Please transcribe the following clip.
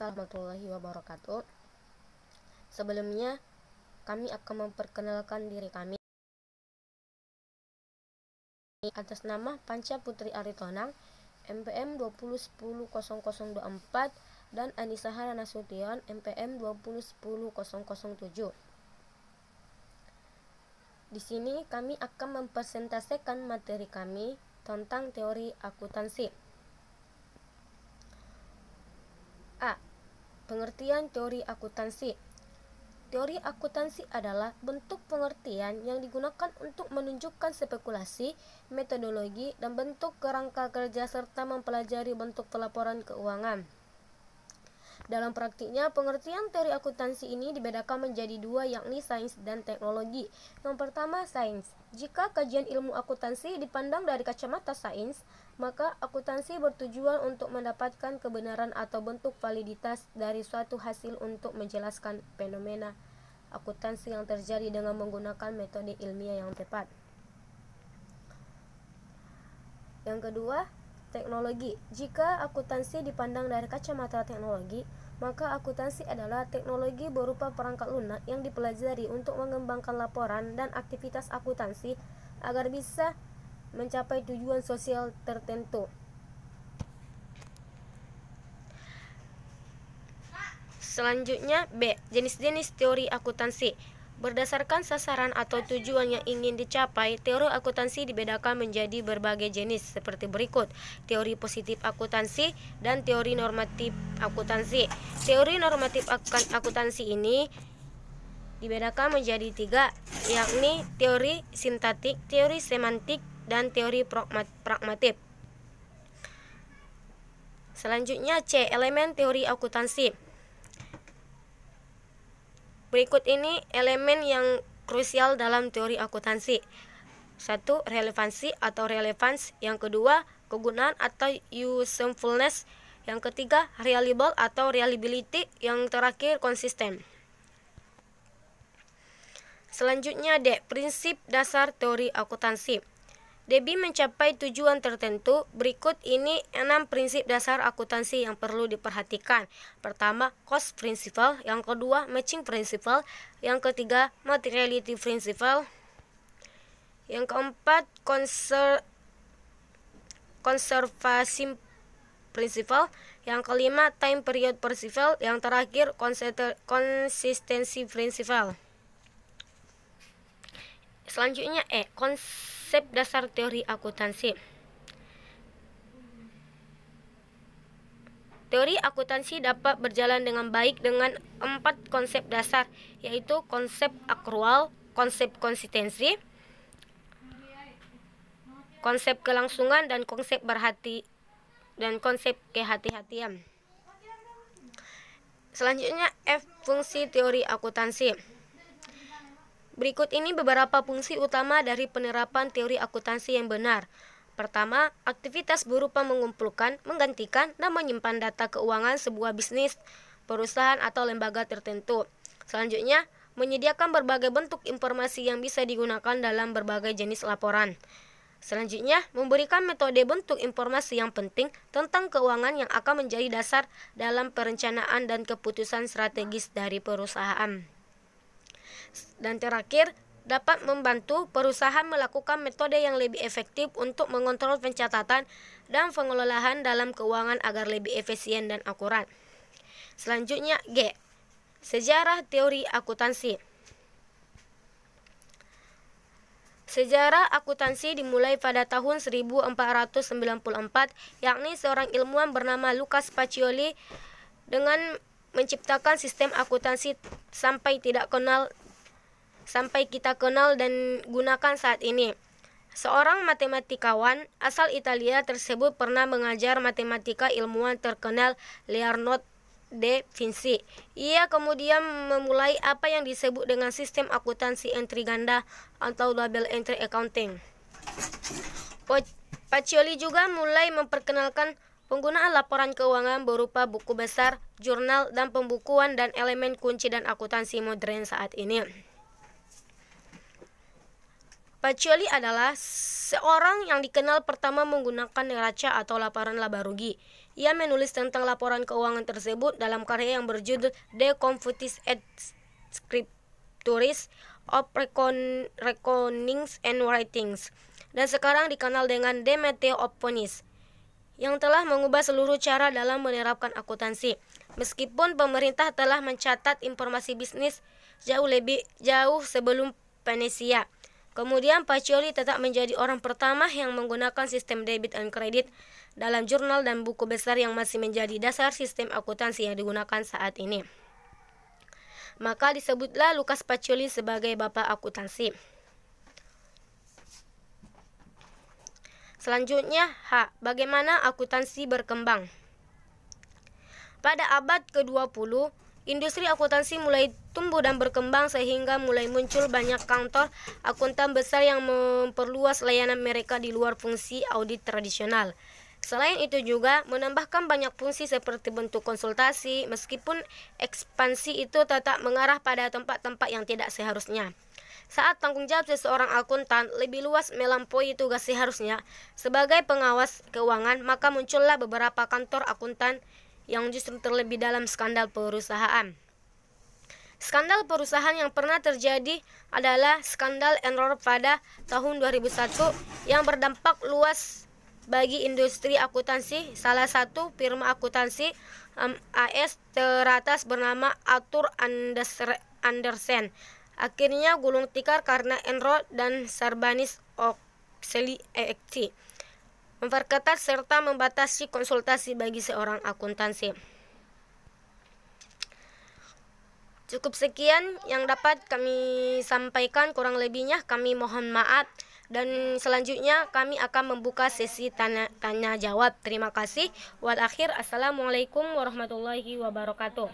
Warahmatullahi wabarakatuh. Sebelumnya, kami akan memperkenalkan diri kami. Atas nama Panca Putri Aritonang, MPM 20100024 dan Anissa Hana Nasution, MPM 20100007. Di sini kami akan mempresentasikan materi kami tentang teori akuntansi. A. Pengertian teori akuntansi. Teori akuntansi adalah bentuk pengertian yang digunakan untuk menunjukkan spekulasi, metodologi, dan bentuk kerangka kerja serta mempelajari bentuk pelaporan keuangan. Dalam praktiknya, pengertian teori akuntansi ini dibedakan menjadi dua, yakni sains dan teknologi. Yang pertama, sains. Jika kajian ilmu akuntansi dipandang dari kacamata sains, maka akuntansi bertujuan untuk mendapatkan kebenaran atau bentuk validitas dari suatu hasil untuk menjelaskan fenomena akuntansi yang terjadi dengan menggunakan metode ilmiah yang tepat. Yang kedua, teknologi. Jika akuntansi dipandang dari kacamata teknologi, maka akuntansi adalah teknologi berupa perangkat lunak yang dipelajari untuk mengembangkan laporan dan aktivitas akuntansi agar bisa mencapai tujuan sosial tertentu. Selanjutnya, B. Jenis-jenis teori akuntansi. Berdasarkan sasaran atau tujuan yang ingin dicapai, teori akuntansi dibedakan menjadi berbagai jenis seperti berikut: teori positif akuntansi dan teori normatif akuntansi. Teori normatif akuntansi ini dibedakan menjadi tiga, yakni teori sintaktik, teori semantik, dan teori pragmatik. Selanjutnya, C. Elemen teori akuntansi. Berikut ini elemen yang krusial dalam teori akuntansi. 1. Relevansi atau relevance. Yang kedua, kegunaan atau usefulness. Yang ketiga, reliable atau reliability. Yang terakhir, konsisten. Selanjutnya, D. Prinsip dasar teori akuntansi. Demi mencapai tujuan tertentu, berikut ini 6 prinsip dasar akuntansi yang perlu diperhatikan. Pertama, cost principle. Yang kedua, matching principle. Yang ketiga, materiality principle. Yang keempat, conservation principle. Yang kelima, time period principle. Yang terakhir, consistency principle. Selanjutnya, E. Konsep dasar teori akuntansi. Teori akuntansi dapat berjalan dengan baik dengan 4 konsep dasar, yaitu konsep akrual, konsep konsistensi, konsep kelangsungan, dan konsep kehati-hatian. Selanjutnya, F. Fungsi teori akuntansi. Berikut ini beberapa fungsi utama dari penerapan teori akuntansi yang benar. Pertama, aktivitas berupa mengumpulkan, menggantikan, dan menyimpan data keuangan sebuah bisnis, perusahaan, atau lembaga tertentu. Selanjutnya, menyediakan berbagai bentuk informasi yang bisa digunakan dalam berbagai jenis laporan. Selanjutnya, memberikan metode bentuk informasi yang penting tentang keuangan yang akan menjadi dasar dalam perencanaan dan keputusan strategis dari perusahaan. Dan terakhir, dapat membantu perusahaan melakukan metode yang lebih efektif untuk mengontrol pencatatan dan pengelolaan dalam keuangan agar lebih efisien dan akurat. Selanjutnya, G. Sejarah teori akuntansi. Sejarah akuntansi dimulai pada tahun 1494, yakni seorang ilmuwan bernama Lucas Pacioli dengan menciptakan sistem akuntansi sampai kita kenal dan gunakan saat ini. Seorang matematikawan asal Italia tersebut pernah mengajar matematika ilmuwan terkenal Leonardo da Vinci. Ia kemudian memulai apa yang disebut dengan sistem akuntansi entry ganda atau double entry accounting. Pacioli juga mulai memperkenalkan penggunaan laporan keuangan berupa buku besar, jurnal, dan pembukuan dan elemen kunci dan akuntansi modern saat ini. Pacioli adalah seorang yang dikenal pertama menggunakan neraca atau laporan laba rugi. Ia menulis tentang laporan keuangan tersebut dalam karya yang berjudul De Confutis et Scripturis of Reckonings and Writings, dan sekarang dikenal dengan De Meteo Opponis, yang telah mengubah seluruh cara dalam menerapkan akuntansi. Meskipun pemerintah telah mencatat informasi bisnis jauh sebelum Venesia, kemudian Pacioli tetap menjadi orang pertama yang menggunakan sistem debit dan kredit dalam jurnal dan buku besar yang masih menjadi dasar sistem akuntansi yang digunakan saat ini. Maka disebutlah Lukas Pacioli sebagai bapak akuntansi. Selanjutnya, bagaimana akuntansi berkembang? Pada abad ke-20, industri akuntansi mulai tumbuh dan berkembang sehingga mulai muncul banyak kantor akuntan besar yang memperluas layanan mereka di luar fungsi audit tradisional. Selain itu juga menambahkan banyak fungsi seperti bentuk konsultasi, meskipun ekspansi itu tetap mengarah pada tempat-tempat yang tidak seharusnya. Saat tanggung jawab seseorang akuntan lebih luas melampaui tugas seharusnya sebagai pengawas keuangan, maka muncullah beberapa kantor akuntan yang justru terlebih dalam skandal perusahaan. Skandal perusahaan yang pernah terjadi adalah skandal Enron pada tahun 2001 yang berdampak luas bagi industri akuntansi. Salah satu firma akuntansi AS teratas bernama Arthur Andersen akhirnya gulung tikar karena Enron dan Sarbanes-Oxley Act memperketat serta membatasi konsultasi bagi seorang akuntansi. Cukup sekian yang dapat kami sampaikan, kurang lebihnya kami mohon maaf, dan selanjutnya kami akan membuka sesi tanya jawab. Terima kasih. Wal akhir, assalamualaikum warahmatullahi wabarakatuh.